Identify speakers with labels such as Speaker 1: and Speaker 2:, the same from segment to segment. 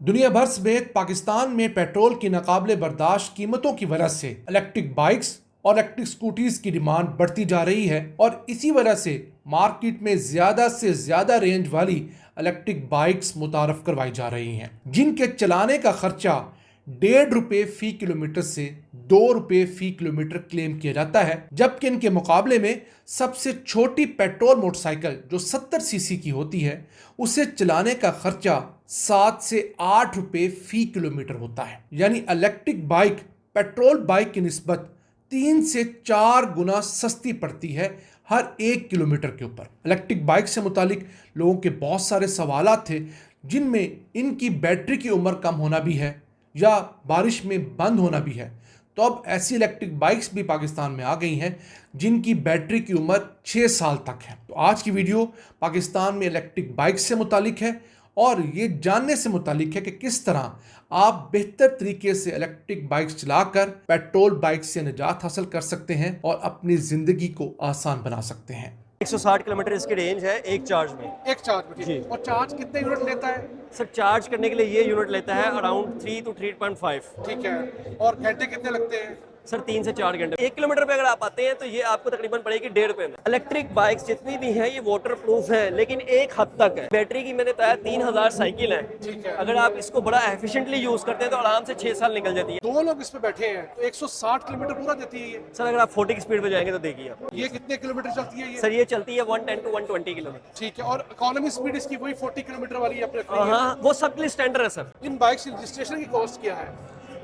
Speaker 1: दुनिया भर समेत पाकिस्तान में पेट्रोल की नाकाबिले बर्दाश्त कीमतों की वजह से इलेक्ट्रिक बाइक्स और इलेक्ट्रिक स्कूटीज की डिमांड बढ़ती जा रही है और इसी वजह से मार्केट में ज्यादा से ज्यादा रेंज वाली इलेक्ट्रिक बाइक्स मुतारफ करवाई जा रही हैं जिनके चलाने का खर्चा ₹1.5 फी किलोमीटर से ₹2 फी किलोमीटर क्लेम किया जाता है, जबकि इनके मुकाबले में सबसे छोटी पेट्रोल मोटरसाइकिल जो 70 सीसी की होती है उसे चलाने का खर्चा ₹7 से ₹8 फी किलोमीटर होता है। यानी इलेक्ट्रिक बाइक पेट्रोल बाइक की निस्बत 3 से 4 गुना सस्ती पड़ती है हर 1 किलोमीटर के ऊपर। इलेक्ट्रिक बाइक से मुतालिक लोगों के बहुत सारे सवालात थे, जिनमें इनकी बैटरी की उम्र कम होना भी है या बारिश में बंद होना भी है। तो अब ऐसी इलेक्ट्रिक बाइक्स भी पाकिस्तान में आ गई हैं जिनकी बैटरी की उम्र 6 साल तक है। तो आज की वीडियो पाकिस्तान में इलेक्ट्रिक बाइक्स से मुतालिक है और ये जानने से मुतालिक है कि किस तरह आप बेहतर तरीके से इलेक्ट्रिक बाइक्स चलाकर पेट्रोल बाइक से निजात हासिल कर सकते हैं और अपनी ज़िंदगी को आसान बना सकते हैं।
Speaker 2: 160 किलोमीटर इसकी रेंज है एक चार्ज में।
Speaker 3: एक चार्ज में
Speaker 2: जी।
Speaker 3: और चार्ज कितने यूनिट लेता है?
Speaker 2: सर चार्ज करने के लिए ये यूनिट लेता है अराउंड 3 to 3.5।
Speaker 3: ठीक है। और घंटे कितने लगते हैं?
Speaker 2: सर 3 से 4 घंटे। 1 किलोमीटर पे अगर आप आते हैं तो ये आपको तकरीबन पड़ेगी ₹1.5 में। इलेक्ट्रिक बाइक्स जितनी भी हैं ये वाटर प्रूफ है, लेकिन एक हद तक है। बैटरी की मैंने बताया 3000 साइकिल है।
Speaker 3: ठीक है।
Speaker 2: अगर आप इसको बड़ा एफिशिएंटली यूज करते हैं तो आराम से 6 साल निकल जाती है।
Speaker 3: दो लोग इस पे बैठे हैं तो 160 किलोमीटर पूरा देती है ये।
Speaker 2: सर अगर आप 40 की स्पीड पे जाएंगे तो देखिए आप।
Speaker 3: ये कितने किलोमीटर चलती है ये?
Speaker 2: सर ये चलती है 110 to 120 किलोमीटर।
Speaker 3: ठीक है। और इकोनॉमी स्पीड इसकी वही 40 किलोमीटर वाली आपने रखी है।
Speaker 2: हाँ वो सबके लिए स्टैंडर्ड है सर।
Speaker 3: इन बाइक्स की रजिस्ट्रेशन की कॉस्ट क्या है?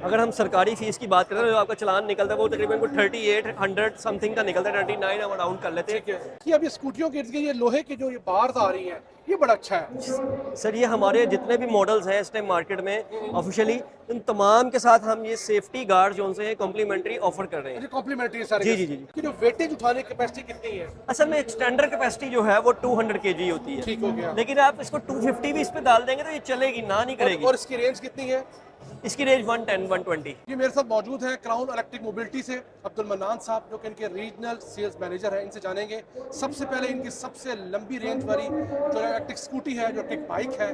Speaker 2: अगर हम सरकारी फीस की बात करें तो जो आपका चलान निकलता है वो तकरीबन 3800 समथिंग का निकलता है, 39 हम राउंड कर लेते हैं।
Speaker 3: ठीक है कि अब ये स्कूटियों के इर्द गिर्द ये लोहे की जो ये बार्स आ रही हैं ये बड़ा अच्छा है।
Speaker 2: सर ये हमारे जितने भी मॉडल्स हैं इस टाइम मार्केट में ऑफिशियली उन तमाम के साथ हम ये सेफ्टी गार्ड जो उनसे कॉम्प्लीमेंट्री ऑफर कर रहे हैं।
Speaker 3: ये कॉम्प्लीमेंट्री सारे
Speaker 2: जी,
Speaker 3: के-
Speaker 2: जी, जी।
Speaker 3: कि जो वेटेज उठाने की कैपेसिटी कितनी है?
Speaker 2: असल में स्टैंडर्ड कैपेसिटी जो है वो 200 kg होती है।
Speaker 3: ठीक हो गया।
Speaker 2: लेकिन आप इसको 250 भी इस पे डाल देंगे तो ये चलेगी ना नहीं करेगी।
Speaker 3: और इसकी रेंज कितनी है?
Speaker 2: इसकी रेंज 110-120।
Speaker 3: ये मेरे साथ मौजूद है क्राउन इलेक्ट्रिक मोबिलिटी से अब्दुल मन्नान साहब, जो कि इनके रीजनल सेल्स मैनेजर हैं। इनसे जानेंगे सबसे पहले इनकी सबसे लंबी रेंज वाली जो इलेक्ट्रिक स्कूटी है, जो इलेक्ट्रिक बाइक है,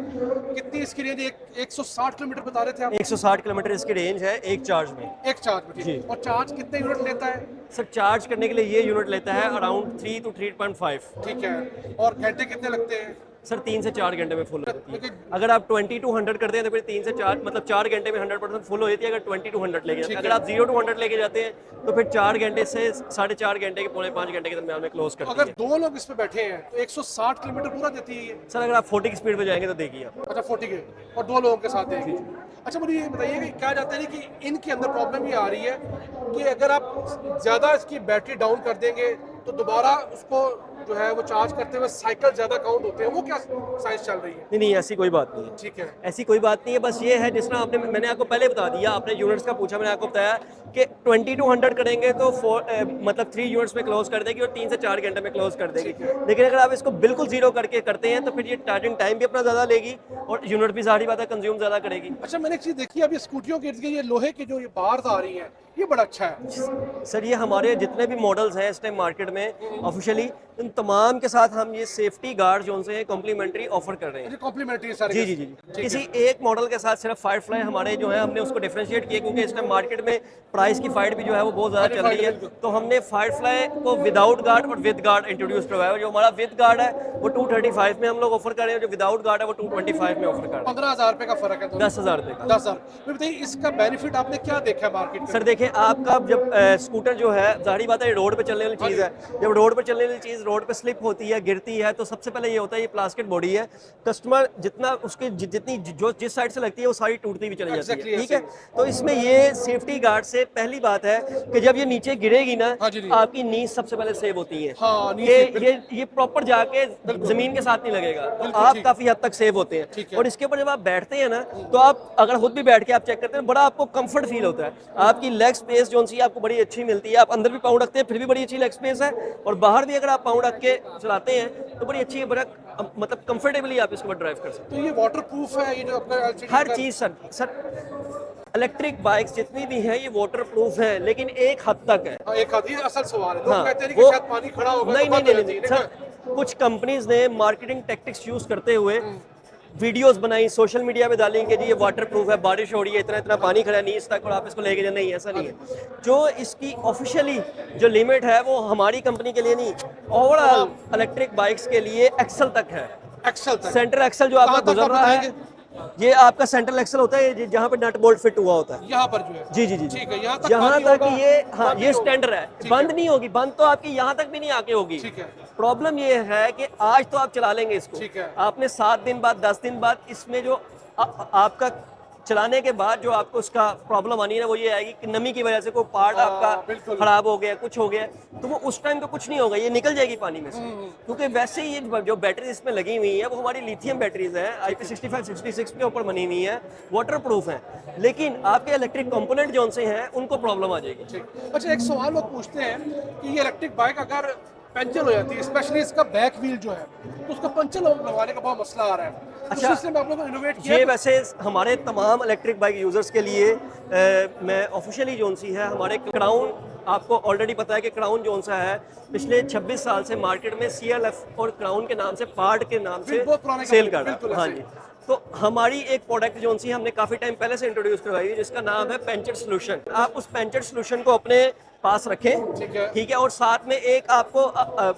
Speaker 3: कितनी इसकी रेंज? 160 किलोमीटर बता रहे थे आप।
Speaker 2: 160 किलोमीटर इसकी रेंज है एक चार्ज में।
Speaker 3: एक चार्ज में। ठीक।
Speaker 2: जी।
Speaker 3: और चार्ज कितने यूनिट लेता है?
Speaker 2: सर चार्ज करने के लिए ये यूनिट लेता है अराउंड 3 to 3.5।
Speaker 3: ठीक है। और घंटे कितने लगते हैं?
Speaker 2: सर 3 से 4 घंटे में फुल हो जाती है।
Speaker 3: लेकिन-
Speaker 2: अगर आप 20 to 100 करते हैं तो फिर 3 से 4 मतलब 4 घंटे में 100% फुल हो जाती है। अगर 20 to 100 लेके जाते हैं,
Speaker 3: ठीक
Speaker 2: अगर
Speaker 3: है।
Speaker 2: आप 0 to 100 लेके जाते हैं तो फिर 4 घंटे से 4.5 घंटे के पौने 5 घंटे के दरमियान में क्लोज करती
Speaker 3: अगर
Speaker 2: है।
Speaker 3: दो लोग इस पे बैठे हैं तो 160 किलोमीटर पूरा देती है ये।
Speaker 2: सर अगर आप 40 की स्पीड पे जाएंगे तो देखिए आप।
Speaker 3: अच्छा 40 के और दो लोगों के साथ देंगे। अच्छा मुझे ये बताइए कि क्या जाता है कि इनके अंदर प्रॉब्लम ये आ रही है कि अगर आप ज़्यादा इसकी बैटरी डाउन कर देंगे तो दोबारा उसको जो है वो चार्ज करते हुए साइकिल ज़्यादा काउंट होते हैं, वो क्या साइंस चल रही है?
Speaker 2: नहीं ऐसी कोई बात नहीं है।
Speaker 3: ठीक है।
Speaker 2: ऐसी कोई बात नहीं है, बस ये है जिस तरह आपने मैंने आपको पहले बता दिया, आपने यूनिट्स का पूछा, मैंने आपको बताया कि 20 to 100 करेंगे तो मतलब 3 यूनिट्स में क्लोज कर देगी और 3 से 4 घंटे में क्लोज कर देगी। लेकिन अगर आप इसको बिल्कुल जीरो करके करते हैं तो फिर ये चार्जिंग टाइम भी अपना ज़्यादा लेगी और यूनिट भी सारी बात है कंज्यूम ज़्यादा करेगी।
Speaker 3: अच्छा मैंने एक चीज़ देखी, अब ये स्कूटियों के इर्द गिर्द ये लोहे की जो ये बार्स आ रही हैं ये बड़ा अच्छा है।
Speaker 2: सर ये हमारे जितने भी मॉडल्स हैं इस टाइम मार्केट में ऑफिशियली उन तमाम के साथ हम ये सेफ्टी गार्ड जो उनसे कॉम्प्लीमेंटरी ऑफर कर रहे हैं।
Speaker 3: ये कॉम्प्लीमेंट्री सारे
Speaker 2: जी
Speaker 3: के-
Speaker 2: जी जी
Speaker 3: ठीक है।
Speaker 2: किसी एक मॉडल के साथ सिर्फ फायरफ्लाई हमारे जो है हमने उसको डिफरेंशिएट किया क्योंकि इस टाइम मार्केट में प्राइस की फाइट भी जो है वो बहुत ज़्यादा चल रही है। तो हमने फायरफ्लाई को विदाउट गार्ड और विद गार्ड इंट्रोड्यूस करवाया। जो हमारा विद गार्ड है वो 235 में हम लोग ऑफर कर रहे हैं, जो विदाउट गार्ड है वो 225 में ऑफर कर रहे हैं।
Speaker 3: 15,000 रुपये का फर्क है तो
Speaker 2: 10,000 रुपये का।
Speaker 3: 10,000। मैं बताइए इसका बेनिफिट आपने क्या देखा है मार्केट में?
Speaker 2: सर देखिए आपका जब स्कूटर जो है जाहिर बात है रोड पे चलने वाली चीज़ है। जब रोड पे चलने वाली चीज़ रोड पे स्लिप होती है, गिरती है, तो सबसे पहले ये होता है ये प्लास्टिक बॉडी है, कस्टमर जितना उसके जितनी जो जिस साइड से लगती है वो सारी टूटती भी चली जाती
Speaker 3: Exactly,
Speaker 2: है। ठीक है, तो इसमें ये सेफ्टी गार्ड से पहली बात है कि जब ये नीचे गिरेगी ना
Speaker 3: हाँ जी, जी।
Speaker 2: आपकी नीज सबसे पहले सेव होती है।
Speaker 3: हाँ, नीज
Speaker 2: ये
Speaker 3: से
Speaker 2: ये प्रॉपर जाके जमीन के साथ नहीं लगेगा, तो
Speaker 3: बिल्कुल
Speaker 2: आप
Speaker 3: ठीक।
Speaker 2: काफी हद तक सेव होते
Speaker 3: ठीक
Speaker 2: हैं।
Speaker 3: है।
Speaker 2: और इसके ऊपर जब आप बैठते हैं ना तो आप अगर खुद भी बैठ के आप चेक करते हैं बड़ा आपको कंफर्ट फील होता है। आपकी लेग स्पेस जो सी आपको बड़ी अच्छी मिलती है, आप अंदर भी पाँव रखते हैं फिर भी बड़ी अच्छी लेग स्पेस है, और बाहर भी अगर आप पाँव रख के चलाते हैं तो बड़ी अच्छी बड़ा मतलब कंफर्टेबली आप इसको ड्राइव कर सकते
Speaker 3: तो ये वाटर प्रूफ है, ये जो आपका LCD
Speaker 2: हैं। हर
Speaker 3: का-
Speaker 2: चीज़ सर इलेक्ट्रिक बाइक्स जितनी भी हैं ये वाटर प्रूफ है, लेकिन एक हद तक है।
Speaker 3: हाँ, एक आधी असल सवाल है। लोग
Speaker 2: हाँ,
Speaker 3: कहते हैं कि
Speaker 2: वो-
Speaker 3: शायद पानी खड़ा होगा
Speaker 2: नहीं
Speaker 3: तो
Speaker 2: नहीं
Speaker 3: बंद हो
Speaker 2: नहीं
Speaker 3: जाती
Speaker 2: नहीं
Speaker 3: है।
Speaker 2: सर, कुछ कंपनीज ने मार्केटिंग टैक्टिक्स यूज करते हुए वीडियोस बनाई, सोशल मीडिया पे डालें कि जी ये वाटर प्रूफ है, बारिश हो रही है, इतना इतना पानी खड़ा है नीच तक और आप इसको लेके जाए, नहीं ऐसा नहीं है। जो इसकी ऑफिशियली जो लिमिट है वो हमारी कंपनी के लिए नहीं, ओवरऑल इलेक्ट्रिक बाइक्स के लिए एक्सल तक है।
Speaker 3: एक्सल तक
Speaker 2: सेंट्रल एक्सल जो आपका
Speaker 3: कहाँ तक
Speaker 2: गुजर
Speaker 3: आप
Speaker 2: रहा है,
Speaker 3: बताएंगे?
Speaker 2: ये आपका सेंट्रल एक्सल होता है जहाँ पे नट बोल्ट फिट हुआ होता है।
Speaker 3: यहाँ पर जो है
Speaker 2: जी जी जी जी।
Speaker 3: ठीक है, यहाँ तक
Speaker 2: यहाँ
Speaker 3: खाली
Speaker 2: तक
Speaker 3: होगा,
Speaker 2: ये, हाँ
Speaker 3: बाकी
Speaker 2: ये
Speaker 3: होगा।
Speaker 2: स्टैंडर्ड है,
Speaker 3: ठीक
Speaker 2: बंद
Speaker 3: है।
Speaker 2: नहीं होगी, बंद तो आपकी यहाँ तक भी नहीं आके होगी।
Speaker 3: ठीक है।
Speaker 2: प्रॉब्लम ये है कि आज तो आप चला लेंगे इसको,
Speaker 3: ठीक है।
Speaker 2: आपने 7 दिन बाद 10 दिन बाद इसमें जो आपका चलाने के बाद जो आपको उसका प्रॉब्लम आनी है ना, वो ये आएगी कि नमी की वजह से कोई पार्ट
Speaker 3: हाँ,
Speaker 2: आपका
Speaker 3: बिल्कुल।
Speaker 2: खराब हो गया, कुछ हो गया, तो वो उस टाइम तो कुछ नहीं होगा, ये निकल जाएगी पानी में से। क्योंकि वैसे ही ये जो बैटरी इसमें लगी हुई है वो हमारी लिथियम बैटरीज हैं, IP65 66 के ऊपर बनी हुई है, वाटर प्रूफ है, लेकिन आपके इलेक्ट्रिक कंपोनेंट जो से हैं उनको प्रॉब्लम आ जाएगी।
Speaker 3: ठीक। अच्छा, एक सवाल लोग पूछते हैं कि ये इलेक्ट्रिक बाइक अगर पंचर हो जाती है, स्पेशली इसका बैक व्हील जो है, तो उसका पंचर लगवाने का बहुत मसला आ रहा है।
Speaker 2: अच्छा,
Speaker 3: तो इसलिए मैं आप लोगों को इनोवेट किया।
Speaker 2: ये वैसे हमारे तमाम इलेक्ट्रिक बाइक यूजर्स के लिए मैं ऑफिशियली जोन सी है, हमारे क्राउन, आपको ऑलरेडी पता है कि क्राउन जोन सा है पिछले 26 साल से मार्केट में CLF और क्राउन के नाम से, पार्ट के नाम से
Speaker 3: बहुत पुराने
Speaker 2: सेल
Speaker 3: कंपनी,
Speaker 2: कर रहा
Speaker 3: बिल्कुल
Speaker 2: है। हाँ
Speaker 3: ऐसे
Speaker 2: जी, तो हमारी एक प्रोडक्ट जोन सी हमने काफ़ी टाइम पहले से इंट्रोड्यूस करवाई है जिसका नाम है पेंचर सोल्यूशन। आप उस पेंचर सोल्यूशन को अपने पास रखें, ठीक है, और साथ में एक आपको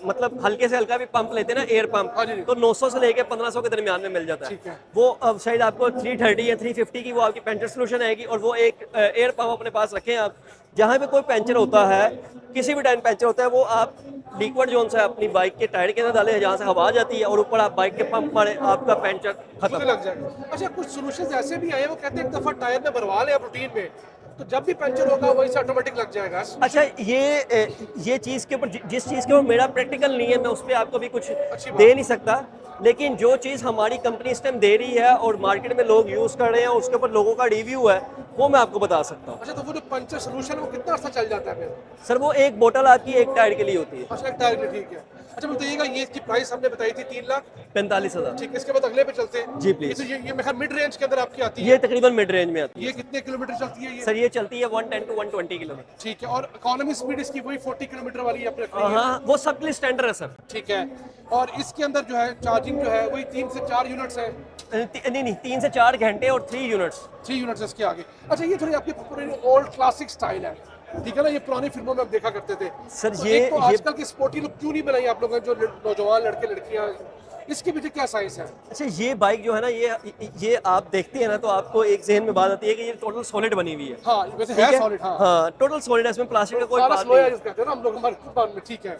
Speaker 2: मतलब हल्के से हल्का भी पंप लेते हैं ना, एयर पंप,
Speaker 3: हाँ जी।
Speaker 2: तो 900 से लेके 1500 के दरमियान में मिल जाता
Speaker 3: ठीक
Speaker 2: है।
Speaker 3: है।
Speaker 2: वो शायद आपको 330 या 350 की वो आपकी पेंचर सोल्यूशन आएगी, और वो एक एयर पंप अपने पास रखें आप। जहाँ पे कोई पेंचर होता है, किसी भी टाइम पेंचर होता है, वो आप लिक्विड जोन से अपनी बाइक के टायर के अंदर डालें जहाँ से हवा आ जाती है, और ऊपर आप बाइक के पंप मारें, आपका पेंचर खत्म।
Speaker 3: मुझे लग जाएगा। अच्छा, कुछ सोल्यूशन ऐसे भी आए हैं, वो कहते हैं एक दफा टायर में भरवा ले आप रूटीन में, तो जब भी पंचर होगा वहीं से ऑटोमेटिक लग जाएगा।
Speaker 2: अच्छा, ये चीज़ के ऊपर, जिस चीज़ के ऊपर मेरा प्रैक्टिकल नहीं है, मैं उस पर आपको भी कुछ
Speaker 3: अच्छी बात।
Speaker 2: दे नहीं सकता, लेकिन जो चीज़ हमारी कंपनी इस टाइम दे रही है और मार्केट में लोग यूज़ कर रहे हैं, उसके ऊपर लोगों का रिव्यू है, वो मैं आपको बता सकता हूँ।
Speaker 3: अच्छा, तो वो जो पंचर सोल्यूशन वो कितना अर्सा चल जाता है फिर?
Speaker 2: सर, वो एक बोतल आपकी एक टायर के लिए होती है।
Speaker 3: अच्छा, एक टायर में, ठीक है। अच्छा, बताइएगा, ये इसकी प्राइस हमने बताई थी 3,45,000।
Speaker 2: 45,000।
Speaker 3: ठीक है, इसके बाद अगले पे चलते हैं।
Speaker 2: जी, प्लीज।
Speaker 3: ये मैं ख्याल मिड रेंज के अंदर आपकी आती है।
Speaker 2: ये तकरीबन मिड रेंज में आती है।
Speaker 3: ये कितने किलोमीटर चलती है ये?
Speaker 2: सर, ये चलती है 110 to 120 किलोमीटर।
Speaker 3: ठीक है, और इकोनॉमी स्पीड इसकी वही 40 किलोमीटर वाली आपने रखी है?
Speaker 2: हाँ, वो सबके लिए स्टैंडर्ड है सर।
Speaker 3: ठीक है, और इसके अंदर जो है चार्जिंग जो है वही 3 से 4 यूनिट्स है।
Speaker 2: नहीं, 3 से 4 घंटे और 3 यूनिट्स।
Speaker 3: 3 यूनिट्स इसके आगे। अच्छा, ये थोड़ी आपकी पूरी ओल्ड क्लासिक स्टाइल है, ठीक है ना, ये पुरानी फिल्मों में आप देखा करते थे।
Speaker 2: सर,
Speaker 3: तो
Speaker 2: ये
Speaker 3: एक तो आजकल की स्पोर्टी लुक क्यों नहीं बनाई आप लोगों ने, जो नौजवान लड़के लड़कियां, इसके पीछे क्या साइंस है?
Speaker 2: अच्छा, ये बाइक जो है ना, ये आप देखते हैं ना, तो आपको एक जहन में बात आती है कि ये टोटल सॉलिड बनी हुई है।
Speaker 3: हाँ, वैसे
Speaker 2: ठीक
Speaker 3: है सॉलिड। हाँ,
Speaker 2: हाँ, टोटल सॉलिड है, इसमें प्लास्टिक का कोई
Speaker 3: सारा
Speaker 2: बात
Speaker 3: स्लोया
Speaker 2: नहीं है।
Speaker 3: यूज करते हैं ना हम लोग हमारे दुकान में, ठीक है।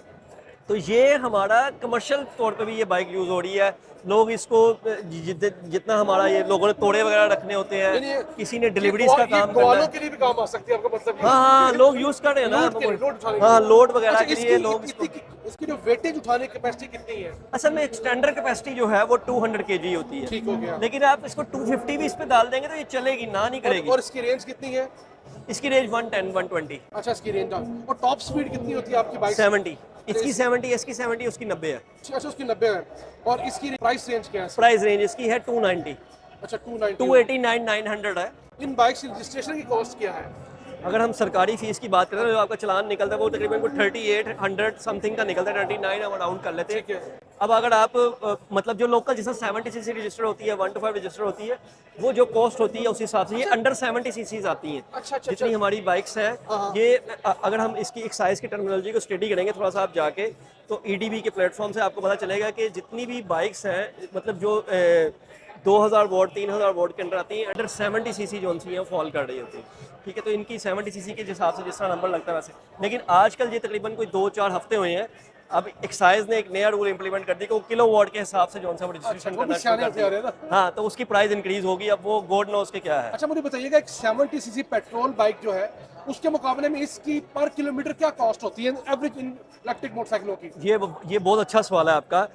Speaker 2: तो ये हमारा कमर्शियल तौर पे भी ये बाइक यूज़ हो रही है। लोग इसको जितना हमारा ये लोगों ने तोड़े वगैरह रखने होते हैं, किसी ने डिलीवरीज का काम करना
Speaker 3: ग्वालों
Speaker 2: है।
Speaker 3: के लिए भी काम आ सकती है, आपका मतलब ये?
Speaker 2: हाँ हाँ, लोग यूज़ कर रहे हैं
Speaker 3: लोड के लिए, लोड
Speaker 2: ना,
Speaker 3: उठाने
Speaker 2: हाँ,
Speaker 3: के लिए।
Speaker 2: लोड वगैरह
Speaker 3: अच्छा,
Speaker 2: के लिए लोग इसको।
Speaker 3: इसकी जो वेटेज उठाने की कैपेसिटी कितनी है?
Speaker 2: असल में स्टैंडर्ड कैपेसिटी जो है वो 200 kg होती है,
Speaker 3: ठीक हो गया।
Speaker 2: लेकिन आप इसको 250 भी इस पे डाल देंगे तो ये चलेगी ना, नहीं करेगी।
Speaker 3: और इसकी रेंज कितनी है?
Speaker 2: इसकी रेंज 110 120
Speaker 3: अच्छा, इसकी रेंज और टॉप स्पीड कितनी होती है आपकी बाइक?
Speaker 2: 70। इसकी 70, इसकी 70, उसकी 90 है।
Speaker 3: अच्छा, उसकी 90 है। और इसकी प्राइस रेंज क्या है?
Speaker 2: प्राइस रेंज इसकी है 290,
Speaker 3: अच्छा, 290।
Speaker 2: 289 900 है।
Speaker 3: इन बाइक्स की रजिस्ट्रेशन की कॉस्ट क्या है?
Speaker 2: अगर हम सरकारी फीस की बात करें तो जो आपका चलान निकलता है वो तकरीबन को 3800 समथिंग का निकलता है, 39 हम अराउंड कर लेते
Speaker 3: ठीक
Speaker 2: हैं।
Speaker 3: है।
Speaker 2: अब अगर आप मतलब जो लोकल जैसे 70 सीसी रजिस्टर होती है, 1 to 5 रजिस्टर होती है, वो जो कॉस्ट होती है उस हिसाब से ये अंडर 70 सीसीज आती हैं।
Speaker 3: अच्छा, अच्छा,
Speaker 2: जितनी हमारी बाइक्स हैं, ये अगर हम इसकी एक साइज़ की टर्मिनोलॉजी को स्टडी करेंगे थोड़ा सा आप जाके, तो EDB के प्लेटफॉर्म से आपको पता चलेगा कि जितनी भी बाइक्स हैं, मतलब जो 2000 वॉट 3000 वॉट के अंदर आती हैं, अंडर 70 सीसी जो सी है फॉल कर रही होती है। ठीक है, तो इनकी 70 सीसी के हिसाब से जिस तरह नंबर लगता है वैसे, लेकिन आजकल ये तकरीबन कोई 2-4 हफ्ते हुए हैं, अब एक्साइज ने एक नया रूल इंप्लीमेंट कर दिया कि वो किलो वॉट के हिसाब से जो सा रजिस्ट्रेशन करना शुरू कर दिया। हाँ, तो उसकी प्राइस इंक्रीज होगी, अब वो गॉड नोस के क्या है।
Speaker 3: अच्छा, मुझे बताइएगा, एक 70 सीसी पेट्रोल बाइक जो है उसके मुकाबले में इसकी पर किलोमीटर क्या कॉस्ट होती है एवरेज इन इलेक्ट्रिक मोटरसाइकिलों की?
Speaker 2: ये बहुत अच्छा सवाल है आपका।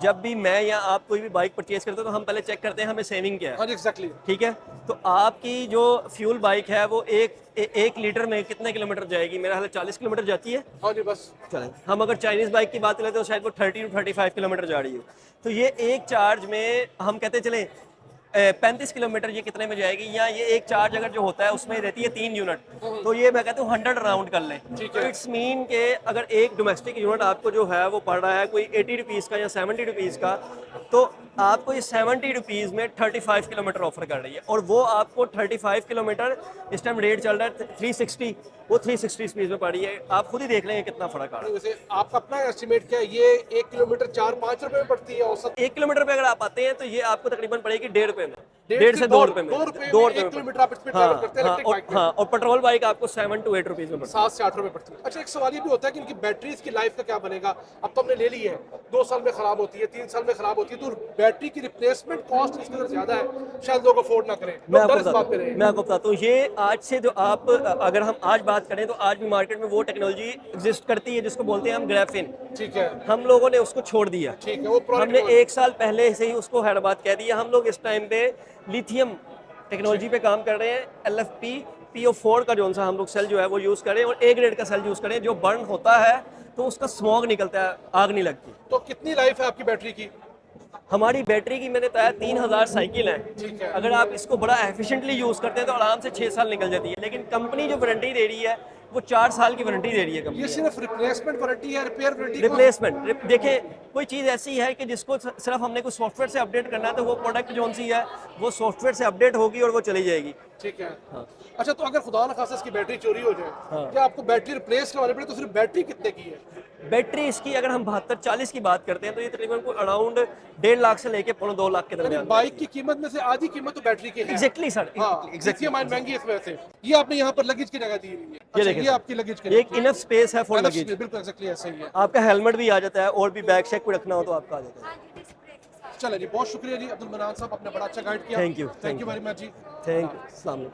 Speaker 2: जब भी मैं या आप कोई भी बाइक परचेज करते हैं तो हम पहले चेक करते हैं हमें सेविंग क्या है।
Speaker 3: हाँ, एग्जैक्टली।
Speaker 2: ठीक है, तो आपकी जो फ्यूल बाइक है वो एक लीटर में कितने किलोमीटर जाएगी? मेरा हाल 40 किलोमीटर जाती है।
Speaker 3: हाँ जी, बस
Speaker 2: चलें, हम अगर चाइनीज बाइक की बात करें तो शायद वो 30 to 35 किलोमीटर जा रही है। तो ये एक चार्ज में हम कहते चलें 35 किलोमीटर ये कितने में जाएगी, या ये एक चार्ज अगर जो होता है उसमें रहती है 3 यूनिट, तो ये मैं कहता हूँ 100 राउंड कर लें।
Speaker 3: ठीक है।
Speaker 2: इट्स मीन के अगर एक डोमेस्टिक यूनिट आपको जो है वो पड़ रहा है कोई 80 रुपीज़ का या 70 रुपीज़ का, तो आपको ये 70 रुपीज़ में 35 किलोमीटर ऑफर कर रही है, और वो आपको 35 किलोमीटर इस टाइम रेट चल रहा है 360, वो 360 स्पीड में पड़ी है। आप खुद ही देख लेंगे कितना फ़र्क आ रहा है।
Speaker 3: वैसे आपका अपना एस्टिमेट क्या है, ये 1 किलोमीटर 4-5 रुपए में पड़ती है औसत?
Speaker 2: 1 किलोमीटर पे अगर आप आते हैं तो ये आपको तकरीबन पड़ेगी 1.5 रुपए में,
Speaker 3: 1.5
Speaker 2: 1.5 से 2 रुपए में,
Speaker 3: 2 रुपए
Speaker 2: 2
Speaker 3: में
Speaker 2: रुपए
Speaker 3: 1
Speaker 2: में।
Speaker 3: किलोमीटर आप इसमें
Speaker 2: हाँ,
Speaker 3: ट्रैवल करते हैं
Speaker 2: हाँ,
Speaker 3: इलेक्ट्रिक बाइक में।
Speaker 2: हाँ, और पेट्रोल बाइक आपको 7 to 8 रुपीज़ में पड़ती है।
Speaker 3: 7 से 8 रुपए पड़ती है। अच्छा, एक सवाल ये भी होता है कि इनकी बैटरीज की लाइफ का क्या बनेगा? अब तो हमने ले ली है, 2 साल में खराब होती है, 3 साल में खराब होती है, तो बैटरी की रिप्लेसमेंट कॉस्ट इसके अंदर ज्यादा है, शायद लोग अफोर्ड ना करें।
Speaker 2: मैं
Speaker 3: लोग
Speaker 2: आपको
Speaker 3: डर इस बात पे
Speaker 2: बताता
Speaker 3: रहे
Speaker 2: हूँ, मैं आपको बताता हूँ, ये आज से जो आप अगर हम आज बात करें तो आज भी मार्केट में वो टेक्नोलॉजी एग्जिस्ट करती है जिसको बोलते हैं हम ग्राफीन।
Speaker 3: ठीक है,
Speaker 2: हम लोगों ने उसको छोड़ दिया,
Speaker 3: ठीक है, वो पुरानी
Speaker 2: हमने
Speaker 3: टेक्नोलॉजी।
Speaker 2: 1 साल पहले से ही उसको हैदराबाद कह दिया। हम लोग इस टाइम पे लिथियम टेक्नोलॉजी पे काम कर रहे हैं। LFP PO4 का जो सा हम लोग सेल जो है वो यूज़ करें, और A ग्रेड का सेल यूज़ करें, जो बर्न होता है तो उसका स्मॉग निकलता है, आग नहीं लगती।
Speaker 3: तो कितनी लाइफ है आपकी बैटरी की?
Speaker 2: हमारी बैटरी की मैंने बताया 3000 साइकिल
Speaker 3: ठीक
Speaker 2: है।
Speaker 3: है।
Speaker 2: अगर आप इसको बड़ा एफिशिएंटली यूज़ करते हैं तो आराम से 6 साल निकल जाती है, लेकिन कंपनी जो वारंटी दे रही है वो 4 साल की वारंटी दे रही है
Speaker 3: ये
Speaker 2: कंपनी।
Speaker 3: सिर्फ रिप्लेसमेंट वारंटी है, रिपेयर वारंटी?
Speaker 2: रिप्लेसमेंट देखें, कोई चीज़ ऐसी है कि जिसको सिर्फ हमने कोई सॉफ्टवेयर से अपडेट करना है तो वो प्रोडक्ट जो सी है वो सॉफ्टवेयर से अपडेट होगी और वो चली जाएगी।
Speaker 3: ठीक है।
Speaker 2: हाँ।
Speaker 3: अच्छा, तो अगर खुदा न खास्ता इसकी बैटरी चोरी हो जाए,
Speaker 2: हाँ।
Speaker 3: क्या आपको बैटरी रिप्लेस करवानी पड़े? तो सिर्फ बैटरी कितने की है?
Speaker 2: बैटरी इसकी अगर हम 72-40 की बात करते हैं तो ये तकरीबन को अराउंड 1.5 लाख से लेके 2 लाख के
Speaker 3: यानी
Speaker 2: दरमियान।
Speaker 3: बाइक की कीमत में से आधी कीमत तो बैटरी की है।
Speaker 2: एग्जैक्टली सर,
Speaker 3: हाँ,
Speaker 2: एग्जैक्टली।
Speaker 3: लिथियम आयन महंगी है इस वजह से। ये आपने यहाँ पर लगेज की जगह दी हुई है। अच्छा,
Speaker 2: देखिए
Speaker 3: ये
Speaker 2: सर,
Speaker 3: आपकी लगेज की
Speaker 2: ये एक इनफ स्पेस है फॉर लगेज।
Speaker 3: बिल्कुल एग्जैक्टली ऐसा ही है।
Speaker 2: आपका हेलमेट भी आ जाता है, और भी बैग शैग कोई रखना हो तो आपका आ जाता है।
Speaker 3: चलिए जी, बहुत शुक्रिया जी अब्दुल मनान साहब, आपने बड़ा अच्छा गाइड किया।
Speaker 2: Thank you,
Speaker 3: thank you very much जी।
Speaker 2: थैंक यू, अस्सलाम वालेकुम।